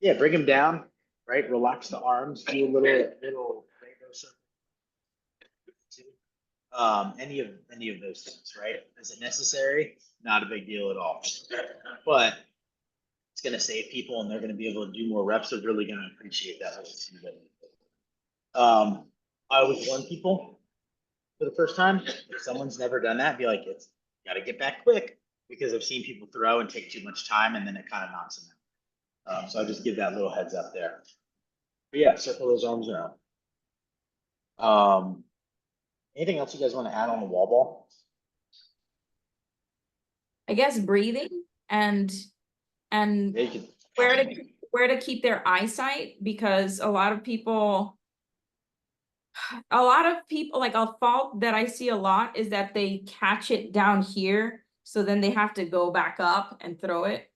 Yeah, bring them down, right? Relax the arms, do a little rainbow circle. Any of those things, right? Is it necessary? Not a big deal at all. But it's gonna save people and they're gonna be able to do more reps. They're really gonna appreciate that. I always warn people for the first time, if someone's never done that, be like, it's gotta get back quick, because I've seen people throw and take too much time and then it kind of knocks them out. So I just give that little heads up there. But yeah, circle those arms around. Anything else you guys want to add on the wall ball?
I guess breathing and
Yeah, you can.
where to keep their eyesight, because a lot of people, like a fault that I see a lot is that they catch it down here, so then they have to go back up and throw it.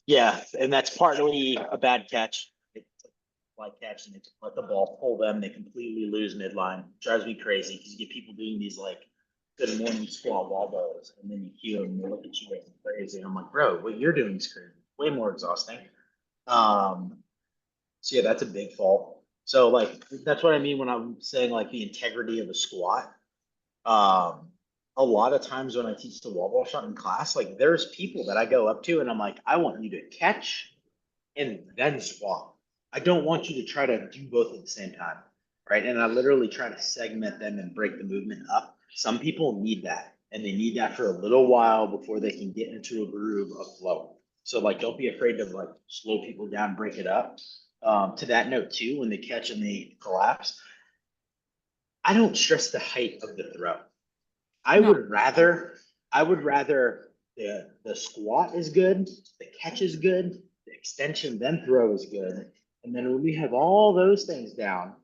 Yeah, and that's partly a bad catch. It's like catch and they let the ball pull them. They completely lose midline. Drives me crazy because you get people doing these like good morning squat wall balls, and then you cue them and they look at you like crazy. And I'm like, bro, what you're doing is crazy. Way more exhausting. So yeah, that's a big fault. So like that's what I mean when I'm saying like the integrity of the squat. A lot of times when I teach the wall ball shot in class, like there's people that I go up to and I'm like, I want you to catch and then squat. I don't want you to try to do both at the same time, right? And I literally try to segment them and break the movement up. Some people need that, and they need that for a little while before they can get into a groove of flow. So like, don't be afraid to like slow people down, break it up. To that note too, when they catch and they collapse, I don't stress the height of the throw. I
No.
would rather, the squat is good, the catch is good, the extension then throw is good. And then when we have all those things down,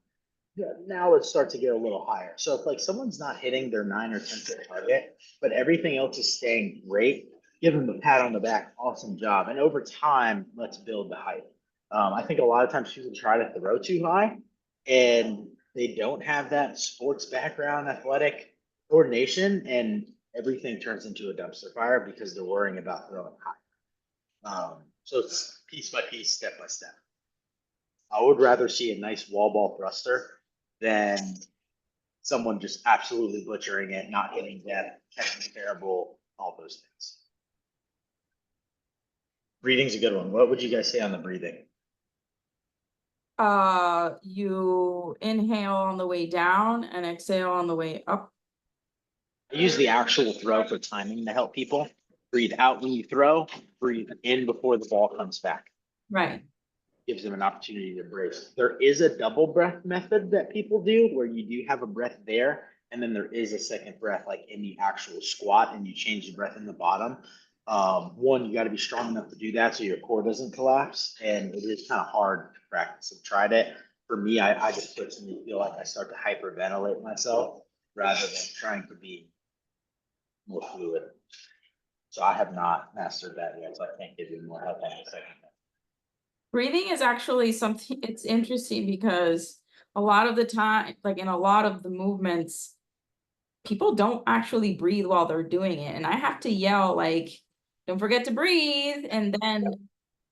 yeah, now let's start to get a little higher. So if like someone's not hitting their 9 or 10 foot target, but everything else is staying great, give them a pat on the back. Awesome job. And over time, let's build the height. I think a lot of times people try to throw too high and they don't have that sports background, athletic coordination, and everything turns into a dumpster fire because they're worrying about throwing high. So it's piece by piece, step by step. I would rather see a nice wall ball thruster than someone just absolutely butchering it, not hitting depth, catching terrible, all those things. Breathing's a good one. What would you guys say on the breathing?
You inhale on the way down and exhale on the way up.
I use the actual throw for timing to help people. Breathe out when you throw, breathe in before the ball comes back.
Right.
Gives them an opportunity to brace. There is a double breath method that people do where you do have a breath there, and then there is a second breath like in the actual squat, and you change the breath in the bottom. One, you got to be strong enough to do that so your core doesn't collapse, and it is kind of hard to practice. I've tried it. For me, I just personally feel like I start to hyperventilate myself rather than trying to be more fluid. So I have not mastered that yet, so I can't give you more help in a second.
Breathing is actually something, it's interesting because a lot of the time, like in a lot of the movements, people don't actually breathe while they're doing it. And I have to yell like, don't forget to breathe. And then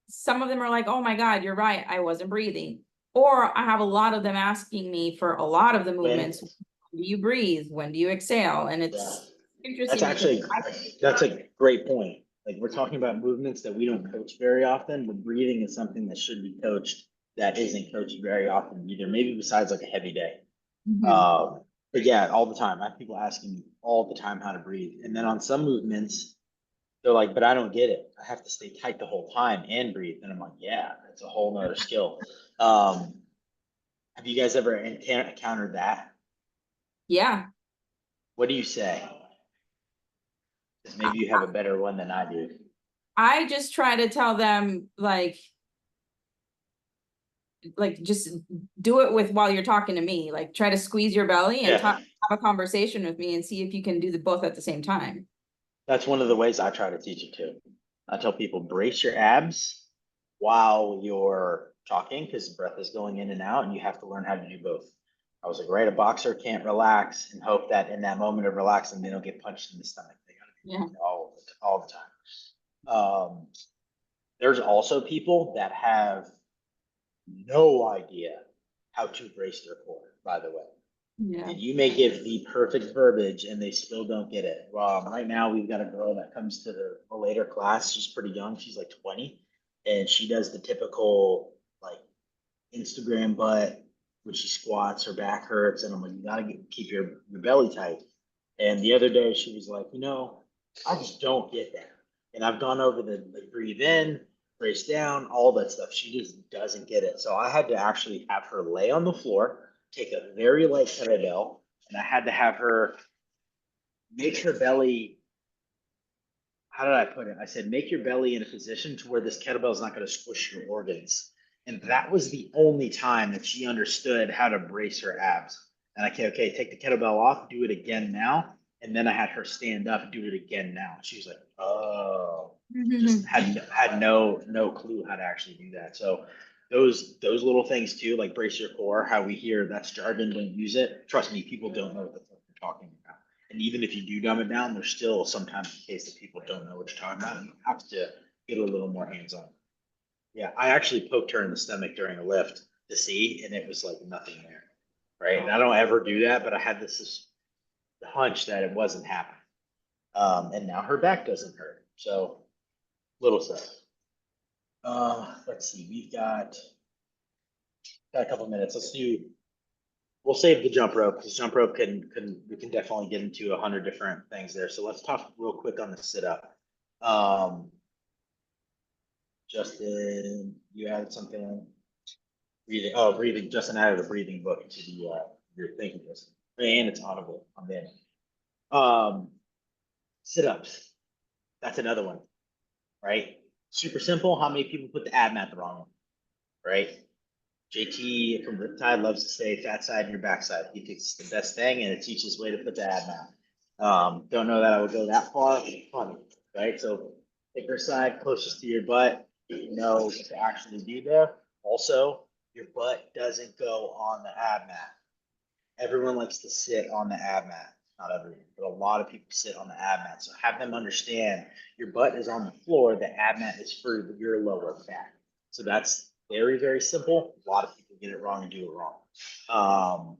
some of them are like, oh my God, you're right, I wasn't breathing. Or I have a lot of them asking me for a lot of the movements, when do you breathe? When do you exhale? And it's interesting.
That's
because
actually, that's a great point. Like, we're talking about movements that we don't coach very often, but breathing is something that should be coached that isn't coached very often either, maybe besides like a heavy day.
Mhm.
But yeah, all the time. I have people asking me all the time how to breathe. And then on some movements, they're like, but I don't get it. I have to stay tight the whole time and breathe. And I'm like, yeah, it's a whole nother skill. Have you guys ever encountered that?
Yeah.
What do you say? 'Cause maybe you have a better one than I do.
I just try to tell them like just do it with while you're talking to me, like try to squeeze your belly and
Yeah.
talk, have a conversation with me and see if you can do the both at the same time.
That's one of the ways I try to teach it too. I tell people brace your abs while you're talking because breath is going in and out, and you have to learn how to do both. I was like, right, a boxer can't relax and hope that in that moment of relaxing, they don't get punched in the stomach. They gotta be
Yeah.
all the time. There's also people that have no idea how to brace their core, by the way.
Yeah.
And you may give the perfect verbiage and they still don't get it. Right now we've got a girl that comes to the later class. She's pretty young. She's like 20, and she does the typical like Instagram butt when she squats, her back hurts, and I'm like, you gotta keep your belly tight. And the other day she was like, I just don't get that. And I've gone over the breathe in, brace down, all that stuff. She just doesn't get it. So I had to actually have her lay on the floor, take a very light kettlebell, and I had to have her make her belly. How did I put it? I said, make your belly in a position to where this kettlebell is not going to squish your organs. And that was the only time that she understood how to brace her abs. And okay, take the kettlebell off, do it again now. And then I had her stand up and do it again now. She was like, oh, just had no clue how to actually do that. So those little things too, like brace your core, how we hear that's jargon, don't use it. Trust me, people don't know what the fuck they're talking about. And even if you do dumb it down, there's still sometimes the case that people don't know what you're talking about, and you have to get a little more hands-on. Yeah, I actually poked her in the stomach during a lift to see, and it was like nothing there, right? And I don't ever do that, but I had this hunch that it wasn't happening. And now her back doesn't hurt, so little stuff. Let's see, we've got a couple minutes. We'll save the jump rope because jump rope we can definitely get into 100 different things there. So let's talk real quick on the sit up. Justin, you added something. Breathing, Justin added a breathing book to the, your thinking list. And it's Audible on there. Sit-ups, that's another one, right? Super simple. How many people put the ab mat the wrong way, right? JT from Riptide loves to say fat side and your backside. He thinks it's the best thing and it teaches way to put the ab mat. Don't know that I would go that far, funny, right? So thicker side closest to your butt, you know what to actually do there. Also, your butt doesn't go on the ab mat. Everyone likes to sit on the ab mat. Not everyone, but a lot of people sit on the ab mat. So have them understand your butt is on the floor. The ab mat is for your lower back. So that's very, very simple. A lot of people get it wrong and do it wrong.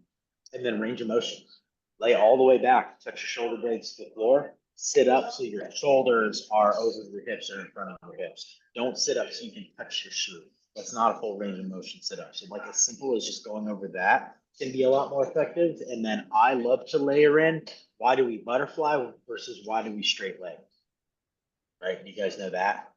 And then range of motion. Lay all the way back. Touch your shoulder blades to the floor. Sit up so your shoulders are over your hips or in front of your hips. Don't sit up so you can touch your shoe. That's not a full range of motion sit up. So like as simple as just going over that can be a lot more effective. And then I love to layer in, why do we butterfly versus why do we straight leg? Right, you guys know that?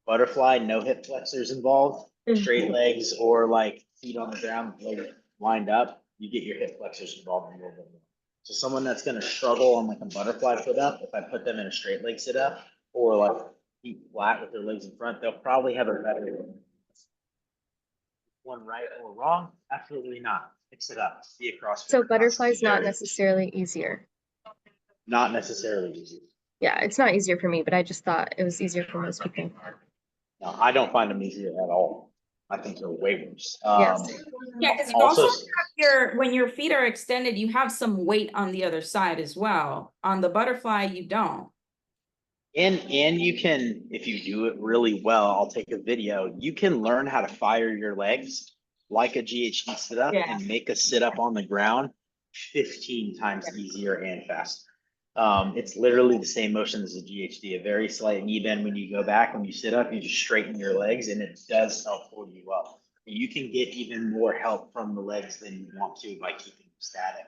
Butterfly, no hip flexors involved, straight legs or like feet on the ground, legs lined up, you get your hip flexors involved a little bit more. So someone that's gonna struggle on like a butterfly sit up, if I put them in a straight leg sit up or like feet flat with their legs in front, they'll probably have a better one right or wrong. Absolutely not. Mix it up. Be across.
So butterfly's not necessarily easier.
Not necessarily easy.
Yeah, it's not easier for me, but I just thought it was easier for most people.
No, I don't find them easier at all. I think they're way worse.
Yes.
Yeah, because you
Also,
also have your, when your feet are extended, you have some weight on the other side as well. On the butterfly, you don't.
and you can, if you do it really well, I'll take a video. You can learn how to fire your legs like a GHD sit up
Yeah.
and make a sit up on the ground 15 times easier and faster. It's literally the same motion as a GHD, a very slight knee bend when you go back. When you sit up, you just straighten your legs and it does help pull you up. You can get even more help from the legs than you want to by keeping them static.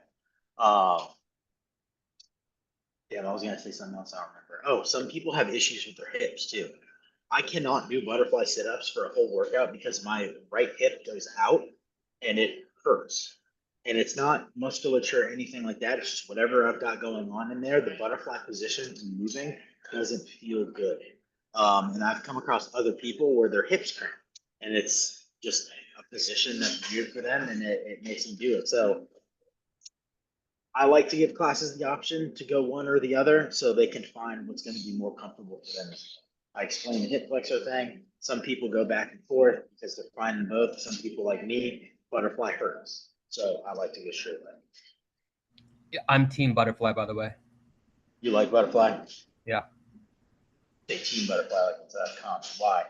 Yeah, I was gonna say something else. I don't remember. Oh, some people have issues with their hips too. I cannot do butterfly sit-ups for a whole workout because my right hip goes out and it hurts. And it's not musculature or anything like that. It's just whatever I've got going on in there. The butterfly position and moving doesn't feel good. And I've come across other people where their hips cramp and it's just a position that's weird for them and it makes them do it. So I like to give classes the option to go one or the other so they can find what's going to be more comfortable for them. I explain the hip flexor thing. Some people go back and forth because they're finding both. Some people like me, butterfly hurts. So I like to go straight leg.
Yeah, I'm team butterfly, by the way.
You like butterfly?
Yeah.
Say team butterfly like it's a comp. Why?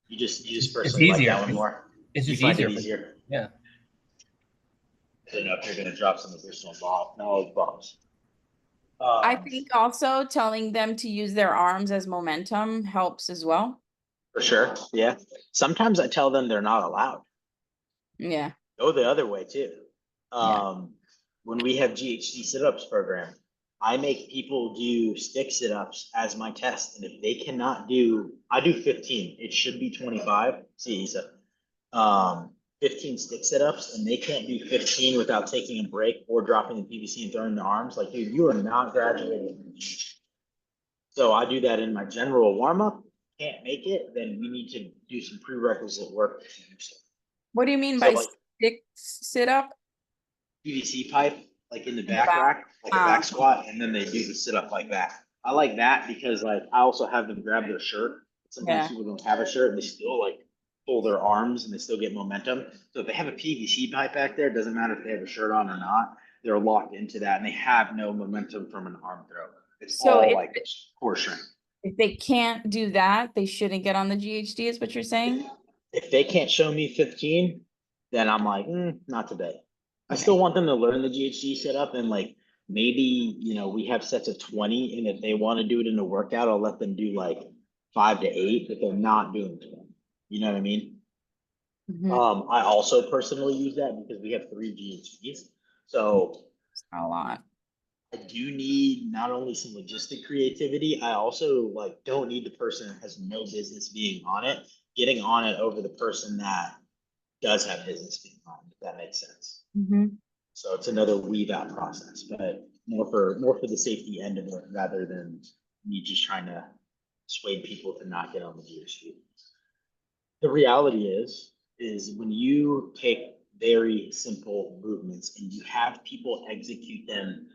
You just personally like
easier.
that one more.
It's
You
just
find
easier.
it easier.
Yeah.
I don't know if you're going to drop some additional knowledge bombs.
I think also telling them to use their arms as momentum helps as well.
For sure. Yeah. Sometimes I tell them they're not allowed.
Yeah.
Go the other way too.
Yeah.
When we have GHD sit-ups program, I make people do stick sit-ups as my test. And if they cannot do, I do 15, it should be 25. See, Isa. 15 stick sit-ups and they can't do 15 without taking a break or dropping the PVC and throwing their arms. Like, dude, you are not graduating from GHD. So I do that in my general warm-up. Can't make it, then we need to do some prerequisite work to do so.
What do you mean
So,
by
like,
stick sit up?
PVC pipe, like in the
the
back
back.
rack, like a back squat, and then they do the sit up like that. I like that because like I also have them grab their shirt. Sometimes
Yeah.
people don't have a shirt and they still like pull their arms and they still get momentum. So if they have a PVC pipe back there, it doesn't matter if they have a shirt on or not, they're locked into that and they have no momentum from an arm throw. It's
So
all
if
like core strength.
If they can't do that, they shouldn't get on the GHD, is what you're saying?
If they can't show me 15, then I'm like, not today. I still want them to learn the GHD setup and like maybe, we have sets of 20 and if they want to do it in a workout, I'll let them do like 5 to 8 if they're not doing 20. You know what I mean?
Mhm.
I also personally use that because we have 3 GHDs. So
A lot.
I do need not only some logistic creativity, I also like don't need the person that has no business being on it, getting on it over the person that does have business being on, if that makes sense. So it's another weave out process, but more for the safety end of it rather than me just trying to sway people to not get on the GHD. The reality is when you take very simple movements and you have people execute them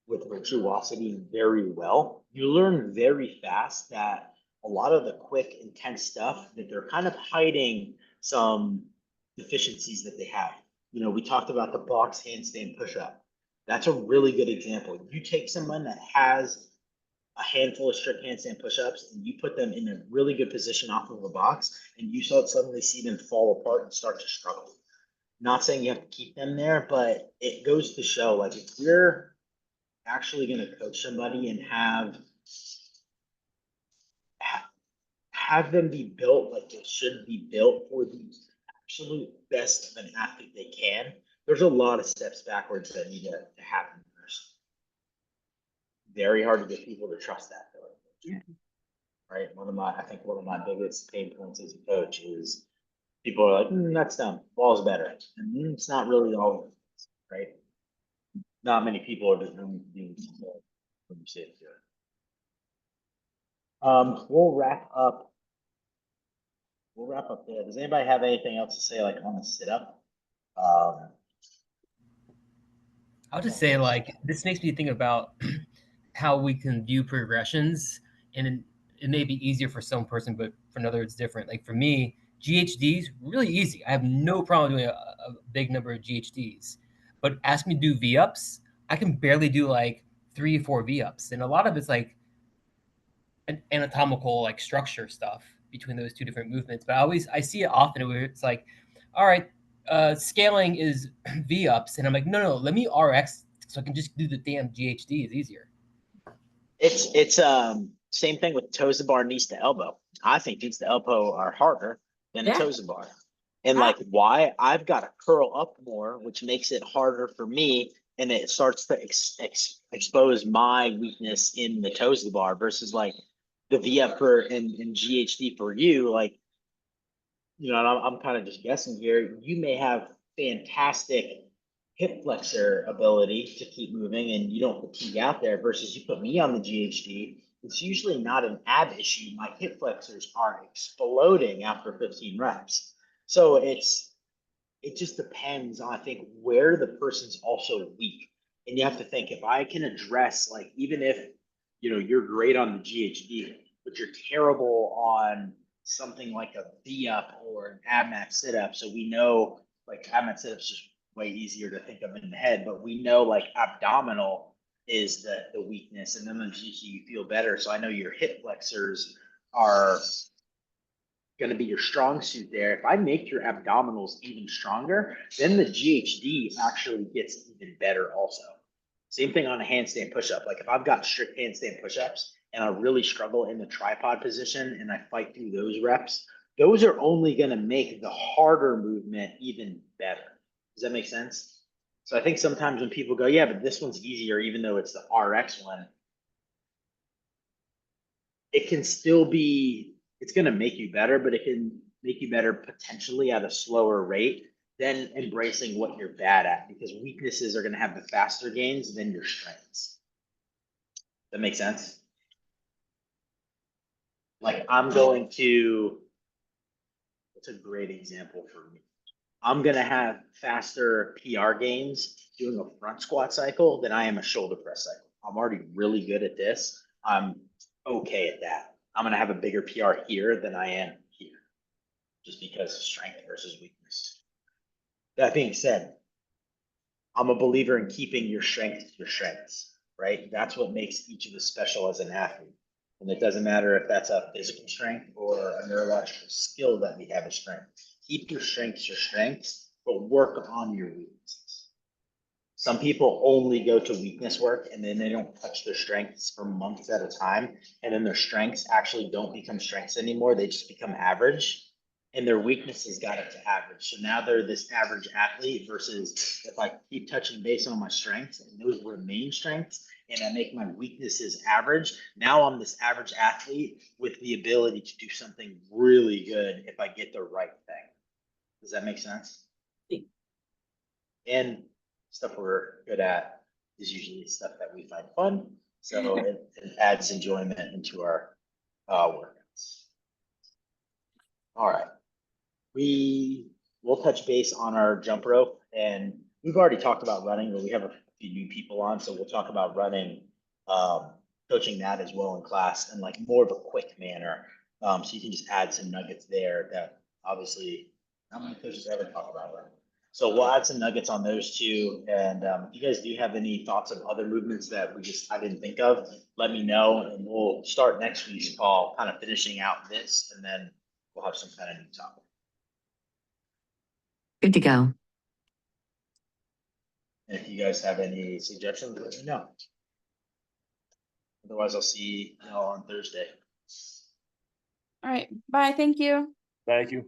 with virtuosity very well, you learn very fast that a lot of the quick, intense stuff that they're kind of hiding some deficiencies that they have. You know, we talked about the box handstand push-up. That's a really good example. You take someone that has a handful of strict handstand push-ups and you put them in a really good position off of a box and you suddenly see them fall apart and start to struggle. Not saying you have to keep them there, but it goes to show like if we're actually going to coach somebody and have them be built like they should be built for the absolute best of an athlete they can, there's a lot of steps backwards that need to happen first. Very hard to get people to trust that though.
Yeah.
Right. I think one of my biggest pain points as a coach is people are like, that's dumb. Ball's better. And it's not really all, right? Not many people are just doing something when you say it good. We'll wrap up. We'll wrap up there. Does anybody have anything else to say, like on the sit up?
I'll just say, like, this makes me think about how we can view progressions, and it may be easier for some person, but for another, it's different. Like for me, GHDs really easy. I have no problem doing a big number of GHDs, but ask me to do V ups, I can barely do like 3 or 4 V ups, and a lot of it's like an anatomical like structure stuff between those two different movements. But I see it often where it's like, all right, scaling is V ups, and I'm like, no, let me RX so I can just do the damn GHD. Is easier.
It's same thing with toes to bar, knees to elbow. I think knees to elbow are harder than a
Yeah.
toes to bar. And like why? I've got to curl up more, which makes it harder for me, and it starts to expose my weakness in the toes to bar versus like the VF for and GHD for you. Like, you know, and I'm kind of just guessing here. You may have fantastic hip flexor ability to keep moving and you don't fatigue out there versus you put me on the GHD. It's usually not an ab issue. My hip flexors are exploding after 15 reps. So it just depends on, I think, where the person's also weak. And you have to think if I can address, like, even if, you know, you're great on the GHD, but you're terrible on something like a V up or an ab mat sit up. So we know like ab mat sit ups is way easier to think of in the head, but we know like abdominal is the weakness, and then the GHD you feel better. So I know your hip flexors are going to be your strong suit there. If I make your abdominals even stronger, then the GHD actually gets even better also. Same thing on a handstand push-up. Like if I've got strict handstand push-ups and I really struggle in the tripod position and I fight through those reps, those are only going to make the harder movement even better. Does that make sense? So I think sometimes when people go, yeah, but this one's easier, even though it's the RX one, it can still be, it's going to make you better, but it can make you better potentially at a slower rate than embracing what you're bad at, because weaknesses are going to have the faster gains than your strengths. That makes sense? Like I'm going to, what's a great example for me? I'm going to have faster PR gains doing a front squat cycle than I am a shoulder press cycle. I'm already really good at this. I'm okay at that. I'm going to have a bigger PR here than I am here, just because of strength versus weakness. That being said, I'm a believer in keeping your strengths, right? That's what makes each of us special as an athlete. And it doesn't matter if that's a physical strength or a neurological skill that we have as strength. Keep your strengths, but work on your weaknesses. Some people only go to weakness work and then they don't touch their strengths for months at a time. And then their strengths actually don't become strengths anymore. They just become average. and their weaknesses got it to average. So now they're this average athlete versus if I keep touching base on my strengths and those remain strengths and I make my weaknesses average, now I'm this average athlete with the ability to do something really good if I get the right thing. Does that make sense? And stuff we're good at is usually stuff that we find fun. So it adds enjoyment into our workouts. All right. We'll touch base on our jump rope, and we've already talked about running, but we have a few new people on, so we'll talk about running, coaching that as well in class in like more of a quick manner. So you can just add some nuggets there that obviously not many coaches ever talk about running. So we'll add some nuggets on those two. And if you guys do have any thoughts of other movements that I didn't think of, let me know, and we'll start next week's call, kind of finishing out this, and then we'll have some kind of new topic.
Good to go.
And if you guys have any suggestions, let me know. Otherwise, I'll see y'all on Thursday.
All right, bye, thank you.
Thank you.